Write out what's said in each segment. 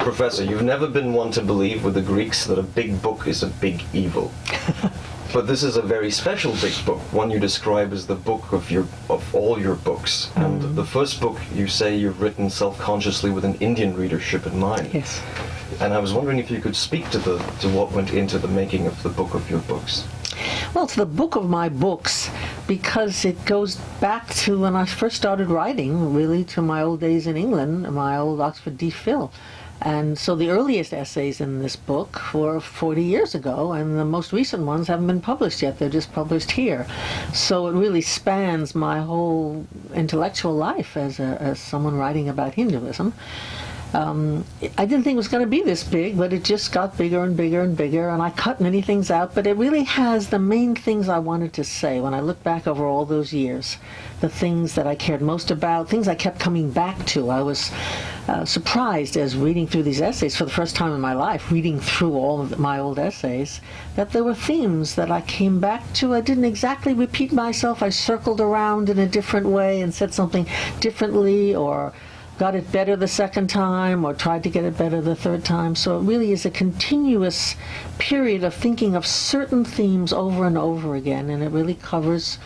Professor, you've never been one to believe with the Greeks that a big book is a big evil. But this is a very special big book, one you describe as the book of all your books. And the first book you say you've written self-consciously with an Indian readership in mind. Yes. And I was wondering if you could speak to what went into the making of the book of your books. Well, it's the book of my books because it goes back to when I first started writing, really to my old days in England, my old Oxford DPhil. And so the earliest essays in this book were 40 years ago, and the most recent ones haven't been published yet. They're just published here. So it really spans my whole intellectual life as someone writing about Hinduism. I didn't think it was going to be this big, but it just got bigger and bigger and bigger, and I cut many things out, but it really has the main things I wanted to say when I look back over all those years, the things that I cared most about, things I kept coming back to. I was surprised as reading through these essays for the first time in my life, reading through all of my old essays, that there were themes that I came back to. I didn't exactly repeat myself. I circled around in a different way and said something differently, or got it better the second time, or tried to get it better the third time. So it really is a continuous period of thinking of certain themes over and over again, and it really covers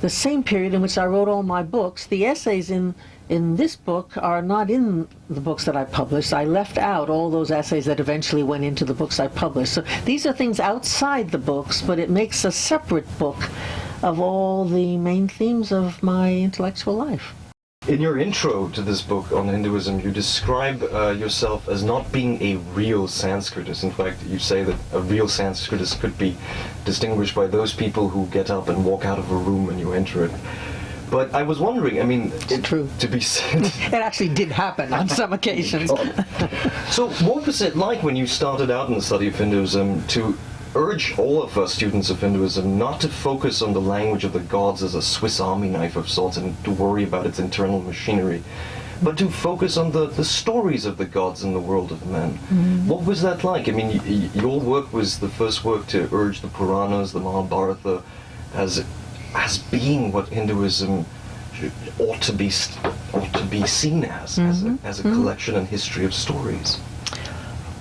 the same period in which I wrote all my books. The essays in this book are not in the books that I published. I left out all those essays that eventually went into the books I published. So these are things outside the books, but it makes a separate book of all the main themes of my intellectual life. In your intro to this book on Hinduism, you describe yourself as not being a real Sanskritist. In fact, you say that a real Sanskritist could be distinguished by those people who get up and walk out of a room when you enter it. But I was wondering, I mean, it's true. To be said, it actually did happen on some occasions. So what was it like when you started out in the study of Hinduism to urge all of us students of Hinduism not to focus on the language of the gods as a Swiss Army knife of sorts and to worry about its internal machinery, but to focus on the stories of the gods in the world of men? What was that like? I mean, your work was the first work to urge the Puranas, the Mahabharata, as being what Hinduism ought to be seen as a collection and history of stories.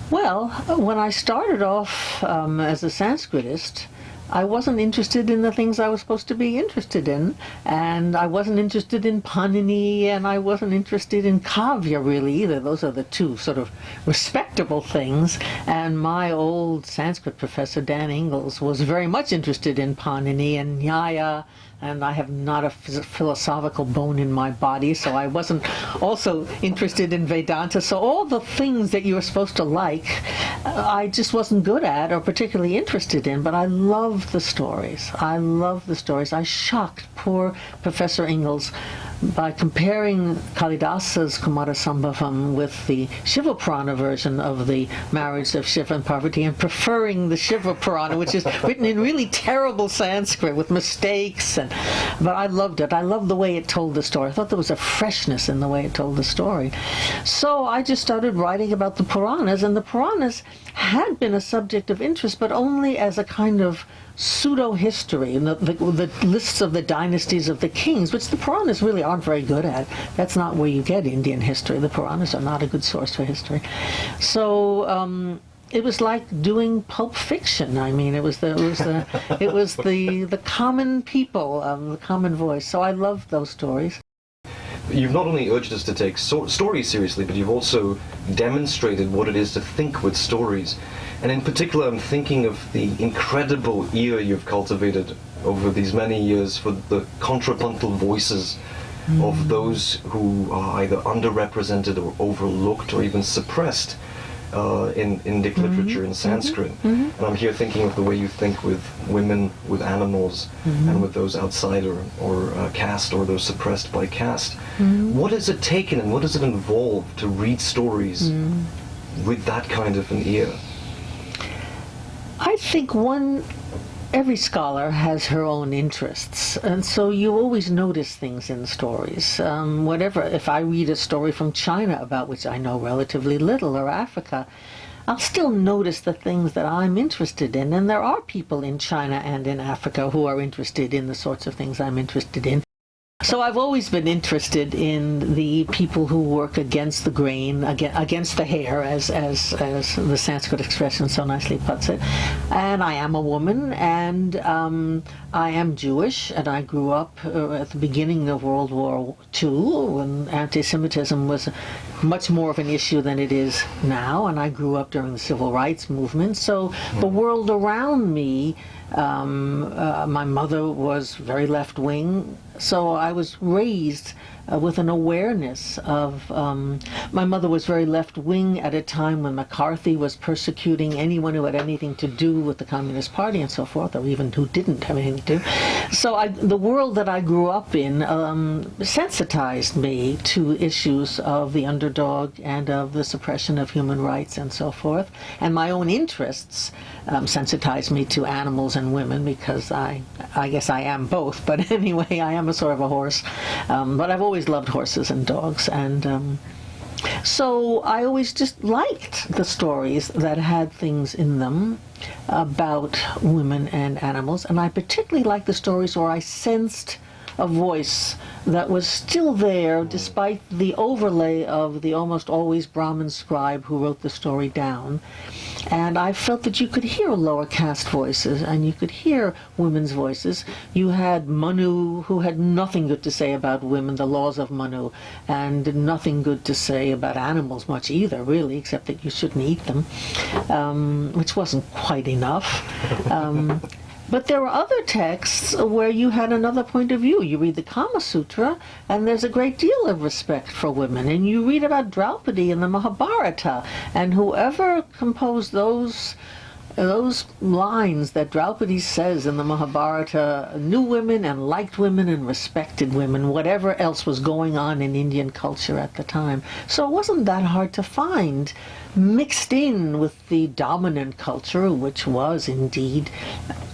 Well, when I started off as a Sanskritist, I wasn't interested in the things I was supposed to be interested in, and I wasn't interested in Panini, and I wasn't interested in Kavya really either. Those are the two sort of respectable things, and my old Sanskrit professor, Dan Ingalls, was very much interested in Panini and Nyaya, and I have not a philosophical bone in my body, so I wasn't also interested in Vedanta. So all the things that you were supposed to like, I just wasn't good at or particularly interested in, but I loved the stories. I loved the stories. I shocked poor Professor Ingalls by comparing Kalidasa's Kumarasambhavam with the Shiva Purana version of the marriage of Shiva and Parvati, and preferring the Shiva Purana, which is written in really terrible Sanskrit with mistakes. But I loved it. I loved the way it told the story. I thought there was a freshness in the way it told the story. So I just started writing about the Puranas, and the Puranas had been a subject of interest, but only as a kind of pseudo-history, the lists of the dynasties of the kings, which the Puranas really aren't very good at. That's not where you get Indian history. The Puranas are not a good source for history. So it was like doing Pulp Fiction. I mean, it was the common people, the common voice. So I loved those stories. You've not only urged us to take stories seriously, but you've also demonstrated what it is to think with stories. And in particular, I'm thinking of the incredible ear you've cultivated over these many years for the contrapuntal voices of those who are either underrepresented or overlooked or even suppressed in Indic literature in Sanskrit. And I'm here thinking of the way you think with women, with animals, and with those outside or caste, or those suppressed by caste. What has it taken and what does it involve to read stories with that kind of an ear? I think every scholar has her own interests, and so you always notice things in stories. If I read a story from China, about which I know relatively little, or Africa, I'll still notice the things that I'm interested in, and there are people in China and in Africa who are interested in the sorts of things I'm interested in. So I've always been interested in the people who work against the grain, against the hair, as the Sanskrit expression so nicely puts it. And I am a woman, and I am Jewish, and I grew up at the beginning of World War II, when anti-Semitism was much more of an issue than it is now, and I grew up during the Civil Rights Movement. So the world around me, my mother was very left-wing, so I was raised with an awareness of, my mother was very left-wing at a time when McCarthy was persecuting anyone who had anything to do with the Communist Party and so forth, or even who didn't have anything to do. So the world that I grew up in sensitized me to issues of the underdog and of the suppression of human rights and so forth. And my own interests sensitized me to animals and women, because I guess I am both, but anyway, I am a sort of a horse. But I've always loved horses and dogs, and so I always just liked the stories that had things in them about women and animals, and I particularly liked the stories where I sensed a voice that was still there despite the overlay of the almost always Brahmin scribe who wrote the story down. And I felt that you could hear lower caste voices, and you could hear women's voices. You had Manu, who had nothing good to say about women, the laws of Manu, and nothing good to say about animals much either, really, except that you shouldn't eat them, which wasn't quite enough. But there were other texts where you had another point of view. You read the Kama Sutra, and there's a great deal of respect for women. And you read about Draupadi in the Mahabharata, and whoever composed those lines that Draupadi says in the Mahabharata knew women and liked women and respected women, whatever else was going on in Indian culture at the time. So it wasn't that hard to find, mixed in with the dominant culture, which was indeed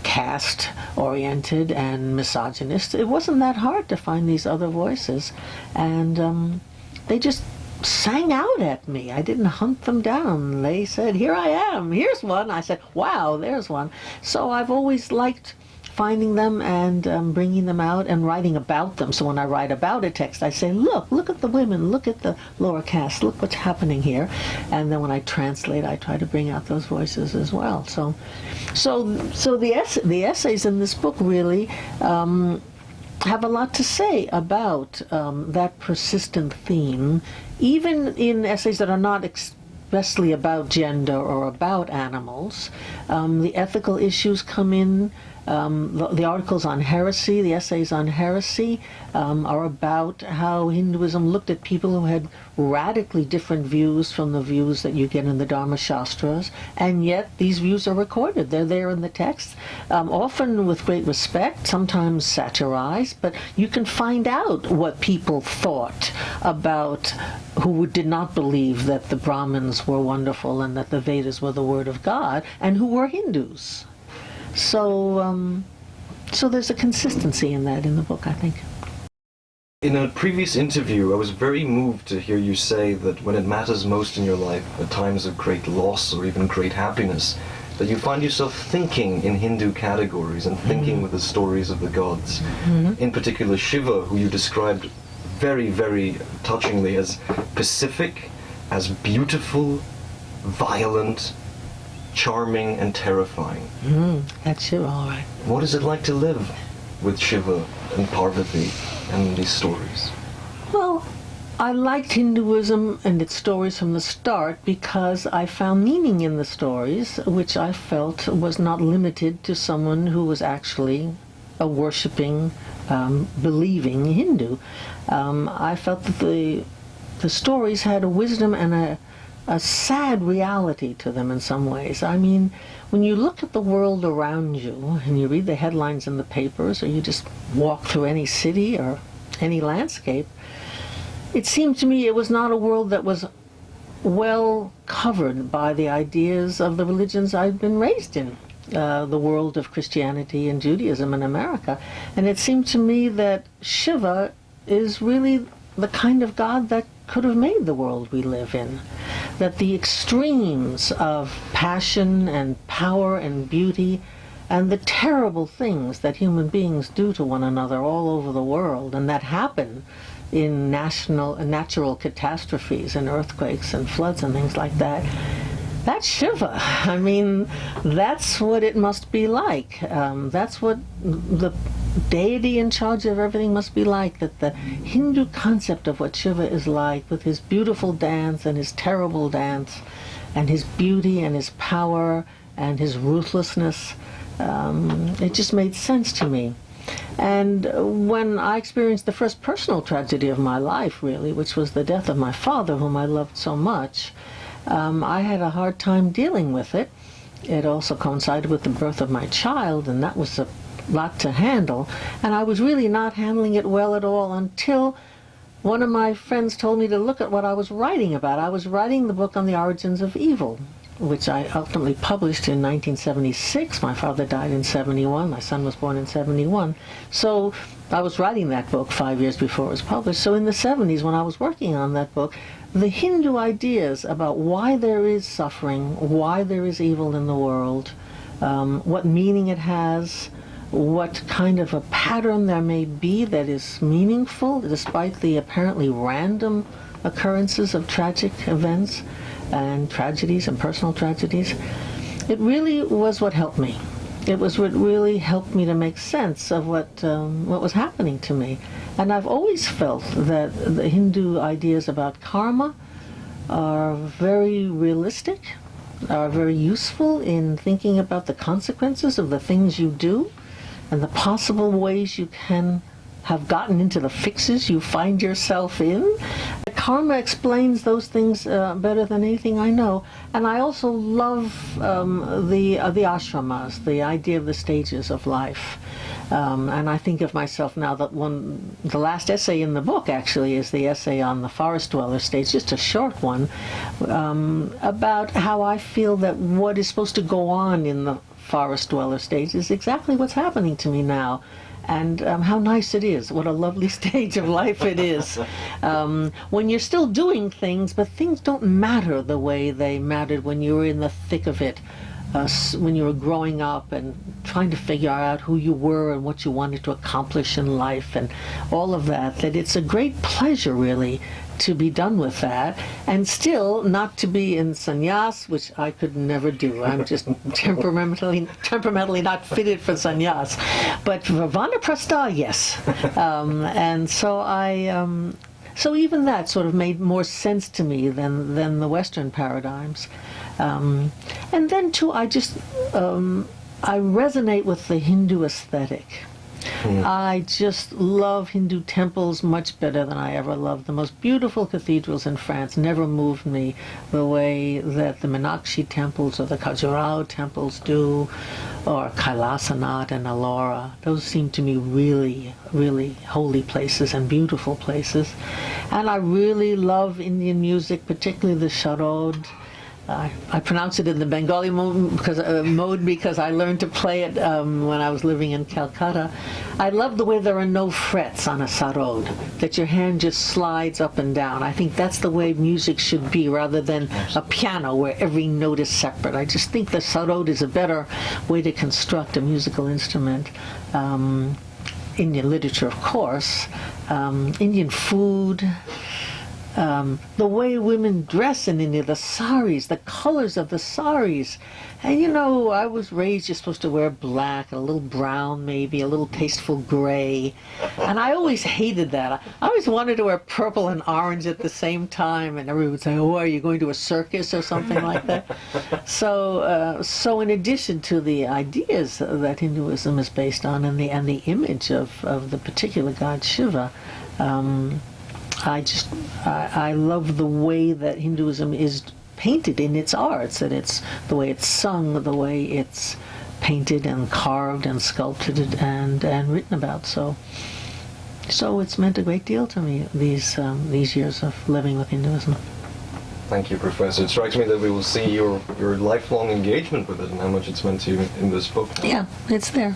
caste-oriented and misogynist. It wasn't that hard to find these other voices, and they just sang out at me. I didn't hunt them down. They said, "Here I am, here's one." I said, "Wow, there's one." So I've always liked finding them and bringing them out and writing about them. So when I write about a text, I say, look at the women, look at the lower caste, look what's happening here. And then when I translate, I try to bring out those voices as well. So the essays in this book really have a lot to say about that persistent theme, even in essays that are not expressly about gender or about animals. The ethical issues come in. The articles on heresy, the essays on heresy, are about how Hinduism looked at people who had radically different views from the views that you get in the Dharma Shastras, and yet these views are recorded. They're there in the text, often with great respect, sometimes satirized, but you can find out what people thought about who did not believe that the Brahmins were wonderful and that the Vedas were the word of God, and who were Hindus. So there's a consistency in that in the book, I think. In a previous interview, I was very moved to hear you say that when it matters most in your life, at times of great loss or even great happiness, that you find yourself thinking in Hindu categories and thinking with the stories of the gods. In particular, Shiva, who you described very, very touchingly as pacific, as beautiful, violent, charming, and terrifying. That's Shiva, all right. What is it like to live with Shiva and Parvati and these stories? Well, I liked Hinduism and its stories from the start because I found meaning in the stories, which I felt was not limited to someone who was actually a worshipping, believing Hindu. I felt that the stories had a wisdom and a sad reality to them in some ways. I mean, when you look at the world around you and you read the headlines in the papers, or you just walk through any city or any landscape, it seemed to me it was not a world that was well covered by the ideas of the religions I'd been raised in, the world of Christianity and Judaism in America. And it seemed to me that Shiva is really the kind of God that could have made the world we live in. That the extremes of passion and power and beauty and the terrible things that human beings do to one another all over the world, and that happen in natural catastrophes and earthquakes and floods and things like that. That's Shiva. I mean, that's what it must be like. That's what the deity in charge of everything must be like, that the Hindu concept of what Shiva is like, with his beautiful dance and his terrible dance, and his beauty and his power and his ruthlessness, it just made sense to me. And when I experienced the first personal tragedy of my life, really, which was the death of my father, whom I loved so much, I had a hard time dealing with it. It also coincided with the birth of my child, and that was a lot to handle. And I was really not handling it well at all until one of my friends told me to look at what I was writing about. I was writing the book on the origins of evil, which I ultimately published in 1976. My father died in 71. My son was born in 71. So I was writing that book 5 years before it was published. So in the 70s, when I was working on that book, the Hindu ideas about why there is suffering, why there is evil in the world, what meaning it has, what kind of a pattern there may be that is meaningful despite the apparently random occurrences of tragic events and tragedies and personal tragedies, it really was what helped me. It was what really helped me to make sense of what was happening to me. And I've always felt that the Hindu ideas about karma are very realistic, are very useful in thinking about the consequences of the things you do and the possible ways you can have gotten into the fixes you find yourself in. Karma explains those things better than anything I know. And I also love the ashramas, the idea of the stages of life. And I think of myself now that the last essay in the book actually is the essay on the forest dweller stage, just a short one, about how I feel that what is supposed to go on in the forest dweller stage is exactly what's happening to me now. And how nice it is, what a lovely stage of life it is. When you're still doing things, but things don't matter the way they mattered when you were in the thick of it, when you were growing up and trying to figure out who you were and what you wanted to accomplish in life and all of that, that it's a great pleasure, really, to be done with that, and still not to be in sannyas, which I could never do. I'm just temperamentally not fitted for sannyas. But for vanaprastha, yes. And so so even that sort of made more sense to me than the Western paradigms. And then too, I resonate with the Hindu aesthetic. I just love Hindu temples much better than I ever loved. The most beautiful cathedrals in France never moved me the way that the Meenakshi temples or the Khajuraho temples do, or Kailasanath and Ellora. Those seem to me really, really holy places and beautiful places. And I really love Indian music, particularly the charod. I pronounce it in the Bengali mode because I learned to play it when I was living in Calcutta. I love the way there are no frets on a sarod, that your hand just slides up and down. I think that's the way music should be, rather than a piano where every note is separate. I just think the sarod is a better way to construct a musical instrument. Indian literature, of course, Indian food. The way women dress in India, the saris, the colors of the saris. And you know, I was raised you're supposed to wear black, a little brown maybe, a little tasteful gray. And I always hated that. I always wanted to wear purple and orange at the same time. And everyone would say, oh, are you going to a circus or something like that? So in addition to the ideas that Hinduism is based on and the image of the particular god Shiva, I love the way that Hinduism is painted in its arts, that it's the way it's sung, the way it's painted and carved and sculpted and written about. So it's meant a great deal to me, these years of living with Hinduism. Thank you, Professor. It strikes me that we will see your lifelong engagement with it and how much it's meant to you in this book. Yeah, it's there.